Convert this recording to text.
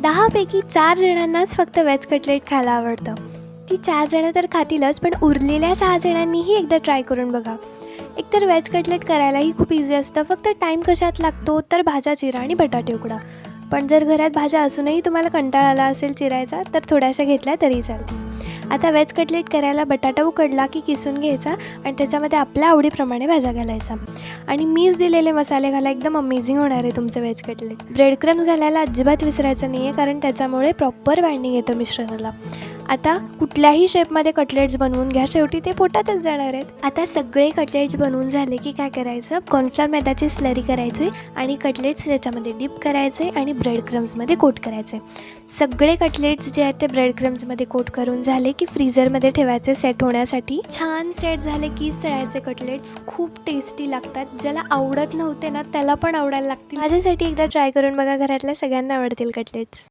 10 पैकी 4 जणांनाच फक्त व्हेज कटलेट खायला आवडतं. ती 4 जणं तर खातीलच, पण उरलेल्या 6 जणांनीही एकदा ट्राय करून बघा. एकतर व्हेज कटलेट करायलाही खूप इझी असतं. फक्त टाईम कशात लागतो तर भाज्या चिरा आणि बटाटे उकडा. पण जर घरात भाज्या असूनही तुम्हाला कंटाळा आला असेल चिरायचा तर थोड्याशा घेतल्या तरी चालतील. आता व्हेज कटलेट करायला बटाटा उकडला की किसून घ्यायचा आणि त्याच्यामध्ये आपल्या आवडीप्रमाणे भाज्या घालायचा आणि मीच दिलेले मसाले घाला. एकदम अमेझिंग होणार आहे तुमचं व्हेज कटलेट. ब्रेड क्रम्स घालायला अजिबात विसरायचं नाही आहे, कारण त्याच्यामुळे प्रॉपर बाइंडिंग येतं मिश्रणाला. आता कुठल्याही शेपमध्ये कटलेट्स बनवून घ्या, शेवटी ते पोटातच जाणार आहेत. आता सगळे कटलेट्स बनवून झाले की काय करायचं, कॉर्नफ्लॉवर मैद्याची स्लरी करायची आणि कटलेट्स त्याच्यामध्ये डिप करायचे आणि ब्रेड क्रम्समध्ये कोट करायचे. सगळे कटलेट्स जे आहेत ते ब्रेड क्रम्समध्ये कोट करून झाले की फ्रीझरमध्ये ठेवायचे सेट होण्यासाठी. छान सेट झाले की तळायचे कटलेट्स खूप टेस्टी लागतात. ज्याला आवडत नव्हते ना त्याला पण आवडायला लागतील. माझ्यासाठी एकदा ट्राय करून बघा, घरातल्या सगळ्यांना आवडतील कटलेट्स.